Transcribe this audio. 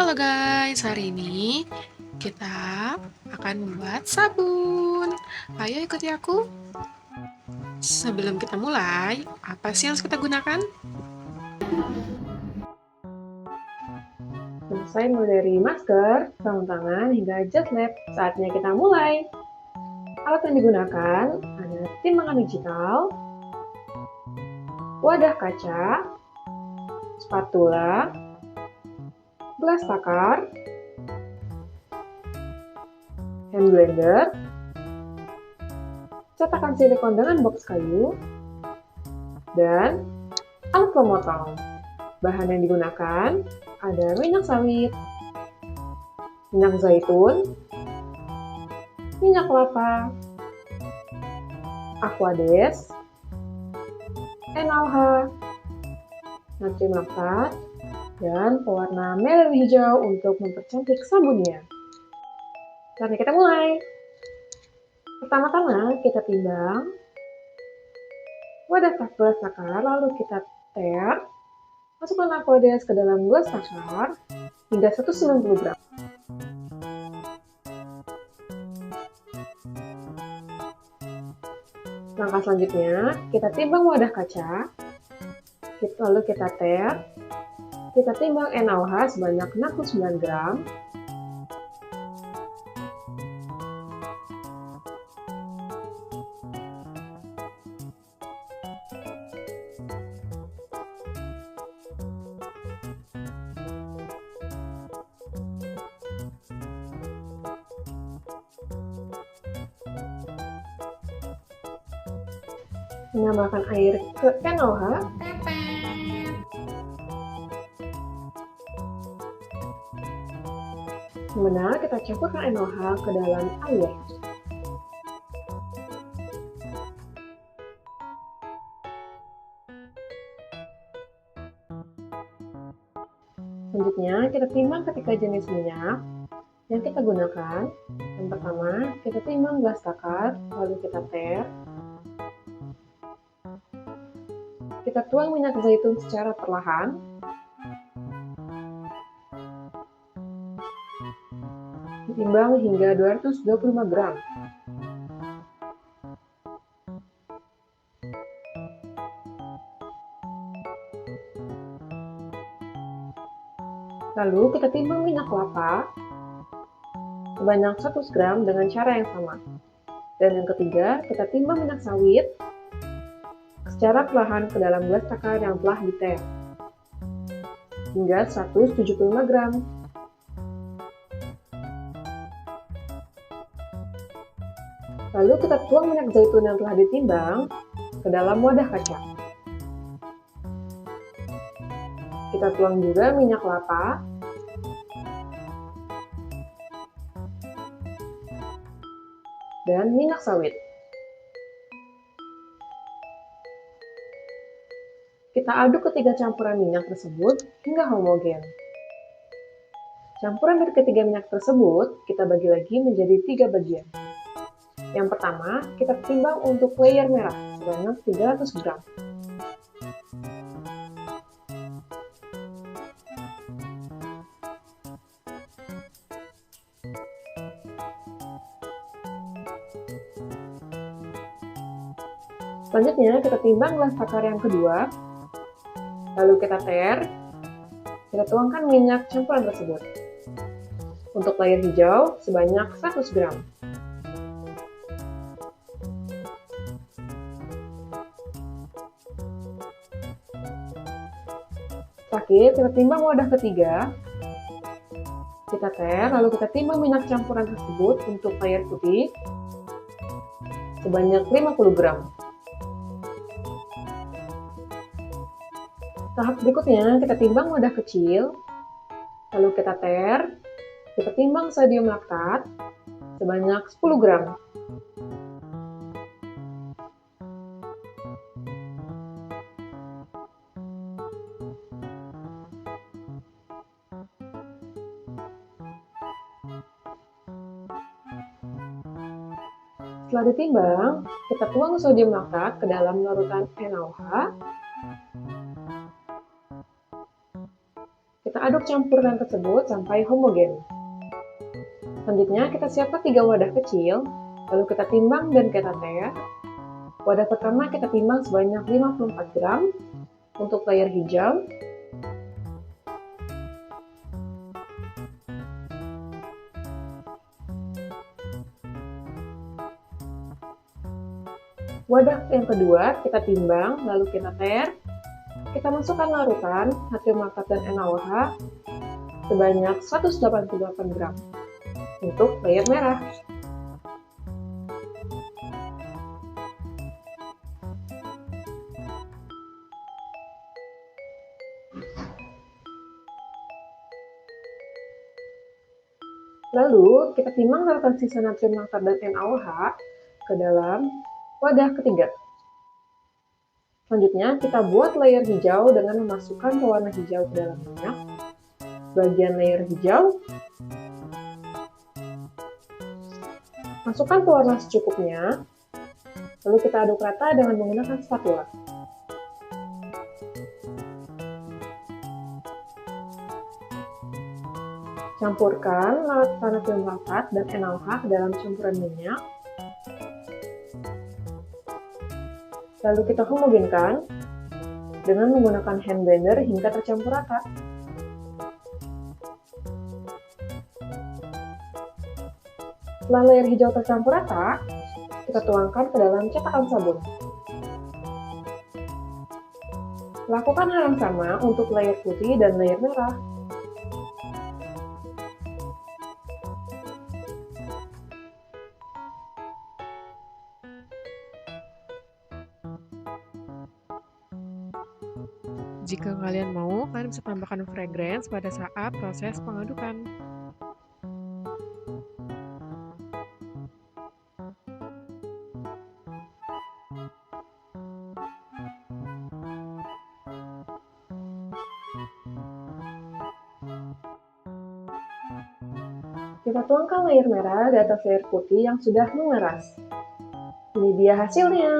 Halo guys, hari ini kita akan membuat sabun. Ayo ikuti aku. Sebelum kita mulai, apa sih yang harus kita gunakan? Selesai mulai dari masker, sarung tangan, hingga jas lab. Saatnya kita mulai. Alat yang digunakan ada timbangan digital, wadah kaca, spatula, gelas takar, hand blender, cetakan silikon dengan box kayu, dan alat pemotong. Bahan yang digunakan ada minyak sawit, minyak zaitun, minyak kelapa, aquades, NaOH, natrium laktat, dan pewarna merah hijau untuk mempercantik sabunnya. Saatnya kita mulai. Pertama-tama kita timbang wadah gelas takar, lalu kita ter. Masukkan aquades ke dalam gelas takar hingga 190 gram. Langkah selanjutnya, kita timbang wadah kaca, lalu kita ter. Kita timbang NaOH sebanyak 69 gram. Menambahkan air ke NaOH. Kemudian kita campurkan NaOH ke dalam air. Selanjutnya kita timbang ketiga jenis minyak yang kita gunakan. Yang pertama, kita timbang gelas takar, lalu kita ter. Kita tuang minyak zaitun secara perlahan. Ditimbang hingga 225 gram. Lalu kita timbang minyak kelapa sebanyak 100 gram dengan cara yang sama. Dan yang ketiga, kita timbang minyak sawit secara perlahan ke dalam gelas takar yang telah diter hingga 175 gram. Lalu kita tuang minyak zaitun yang telah ditimbang ke dalam wadah kaca. Kita tuang juga minyak kelapa dan minyak sawit. Kita aduk ketiga campuran minyak tersebut hingga homogen. Campuran dari ketiga minyak tersebut kita bagi lagi menjadi 3 bagian. Yang pertama, kita timbang untuk layer merah sebanyak 300 gram. Selanjutnya, kita timbang gelas takar yang kedua, lalu kita ter. Kita tuangkan minyak campuran tersebut. Untuk layer hijau sebanyak 100 gram. Terakhir, kita timbang wadah ketiga. Kita ter, lalu kita timbang minyak campuran tersebut untuk layer putih sebanyak 50 gram. Tahap berikutnya, kita timbang wadah kecil, lalu kita ter. Kita timbang sodium laktat sebanyak 10 gram. Setelah ditimbang, kita tuang sodium laktat ke dalam larutan NaOH. Kita aduk campuran tersebut sampai homogen. Selanjutnya kita siapkan 3 wadah kecil, lalu kita timbang dan kita teter. Wadah pertama kita timbang sebanyak 54 gram untuk layer hijau. Wadah yang kedua kita timbang, lalu kita teter. Kita masukkan larutan natrium laktat dan NaOH sebanyak 188 gram untuk layer merah. Lalu kita timbang larutan sisa natrium laktat dan NaOH ke dalam wadah ketiga. Selanjutnya kita buat layer hijau dengan memasukkan pewarna hijau ke dalam minyak. Bagian layer hijau, masukkan pewarna secukupnya, lalu kita aduk rata dengan menggunakan spatula. Campurkan larutan natrium laktat dan NaOH ke dalam campuran minyak. Lalu kita homogenkan dengan menggunakan hand blender hingga tercampur rata. Setelah layer hijau tercampur rata, kita tuangkan ke dalam cetakan sabun. Lakukan hal yang sama untuk layer putih dan layer merah. Jika kalian mau, kalian bisa tambahkan fragrance pada saat proses pengadukan. Kita tuangkan layer merah di atas layer putih yang sudah mengeras. Ini dia hasilnya.